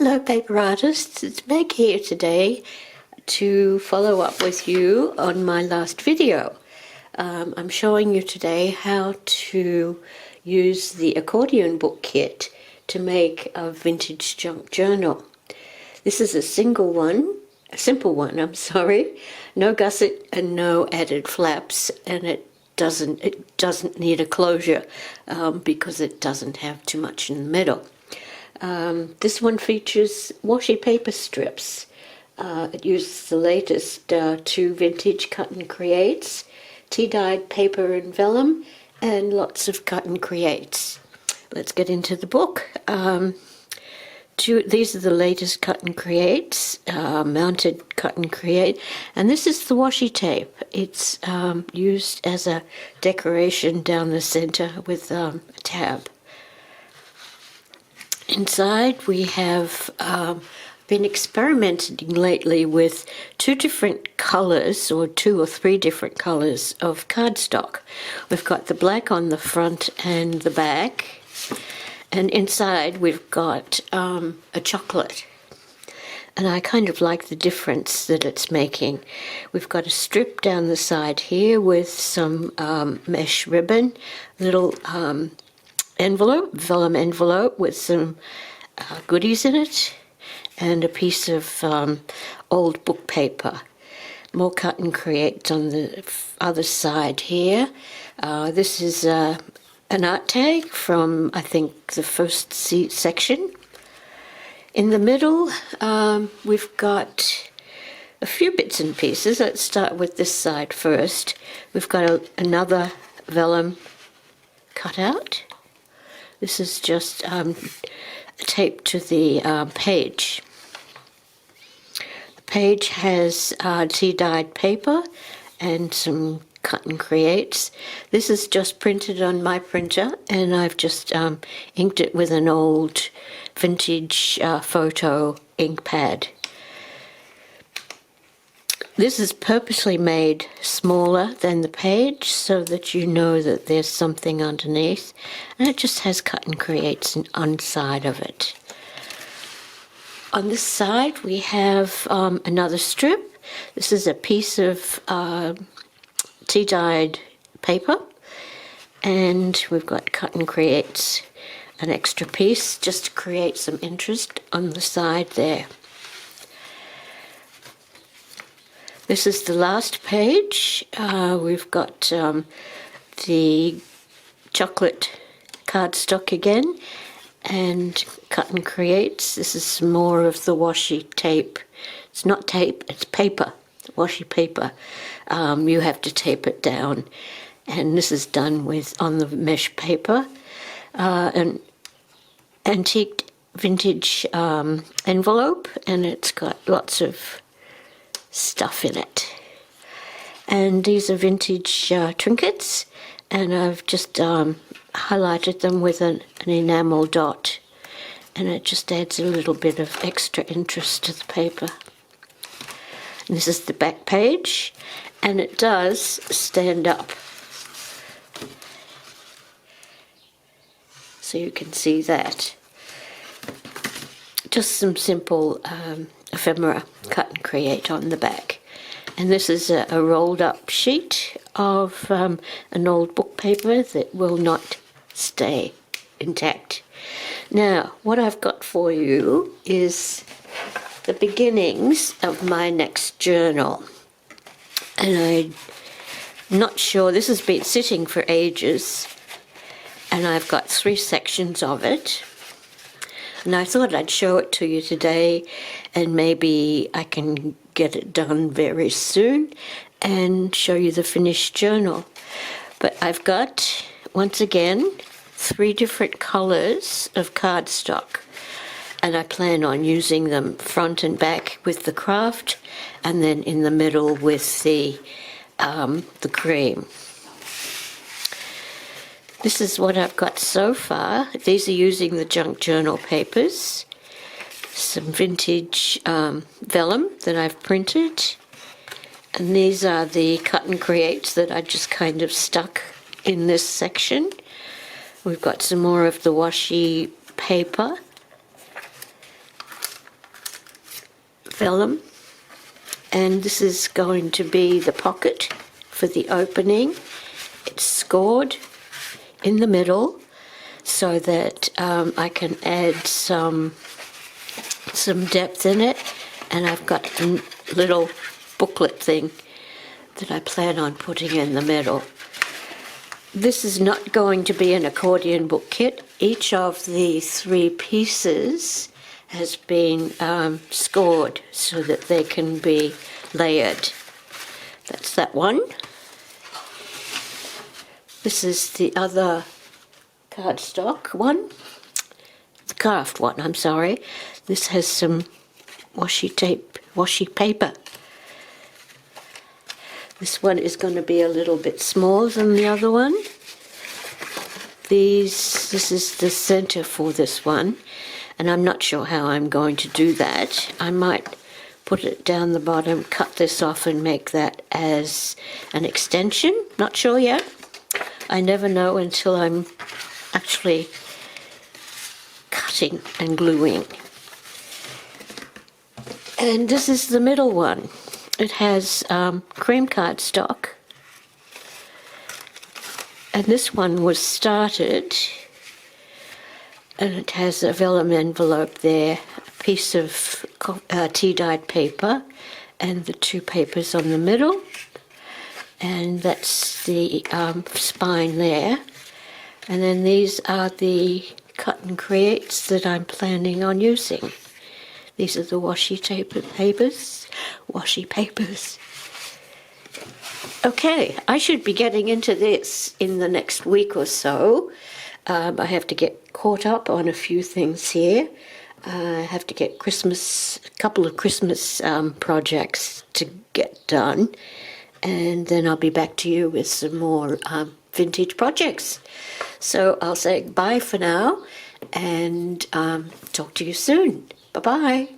Hello paper artists, it's Meg here today to follow up with you on my last video. I'm showing you today how to use the Accordion Book Kit to make a vintage junk journal. This is a simple one, no gusset and no added flaps, and it doesn't need a closure because it doesn't have too much in the middle. This one features washi paper strips. It uses the latest two vintage cut and creates, tea-dyed paper and vellum, and lots of cut and creates. Let's get into the book. These are the latest cut and creates, mounted cut and create, and this is the washi tape. It's used as a decoration down the center with a tab. Inside we have been experimenting lately with two or three different colors of cardstock. We've got the black on the front and the back, and inside we've got a chocolate. And I kind of like the difference that it's making. We've got a strip down the side here with some mesh ribbon, little vellum envelope with some goodies in it, and a piece of old book paper. More cut and create on the other side here. This is an art tag from, I think, the first section. In the middle, we've got a few bits and pieces. Let's start with this side first. We've got another vellum cutout. This is just taped to the page. The page has tea-dyed paper and some cut and creates. This is just printed on my printer, and I've just inked it with an old vintage photo ink pad. This is purposely made smaller than the page so that you know that there's something underneath, and it just has cut and creates on side of it. On this side we have another strip. This is a piece of tea-dyed paper, and we've got cut and creates an extra piece just to create some interest on the side there. This is the last page. We've got the chocolate cardstock again and cut and creates. This is some more of the washi tape. It's not tape, it's paper, washi paper. You have to tape it down, and this is done on the mesh paper. An antique vintage envelope, and it's got lots of stuff in it. And these are vintage trinkets, and I've just highlighted them with an enamel dot, and it just adds a little bit of extra interest to the paper. And this is the back page, and it does stand up, so you can see that. Just some simple ephemera cut and create on the back. And this is a rolled up sheet of an old book paper that will not stay intact. Now, what I've got for you is the beginnings of my next journal. And I'm not sure, this has been sitting for ages, and I've got 3 sections of it. And I thought I'd show it to you today, and maybe I can get it done very soon and show you the finished journal. But I've got, once again, 3 different colors of cardstock, and I plan on using them front and back with the Kraft, and then in the middle with the cream. This is what I've got so far. These are using the junk journal papers, some vintage vellum that I've printed, and these are the cut and creates that I just kind of stuck in this section. We've got some more of the washi paper, vellum, and this is going to be the pocket for the opening. It's scored in the middle so that I can add some depth in it, and I've got a little booklet thing that I plan on putting in the middle. This is not going to be an accordion book kit. Each of the 3 pieces has been scored so that they can be layered. That's that one. This is the other cardstock one, the Kraft one, I'm sorry. This has some washi paper. This one is going to be a little bit smaller than the other one. This is the center for this one, and I'm not sure how I'm going to do that. I might put it down the bottom, cut this off and make that as an extension. Not sure yet. I never know until I'm actually cutting and gluing. And this is the middle one. It has cream cardstock, and this one was started, and it has a vellum envelope there, a piece of tea-dyed paper, and the 2 papers on the middle, and that's the spine there. And then these are the cut and creates that I'm planning on using. These are the washi papers. Okay, I should be getting into this in the next week or so. I have to get caught up on a few things here. I have to get a couple of Christmas projects to get done, and then I'll be back to you with some more vintage projects. So I'll say bye for now, and talk to you soon. Bye-bye.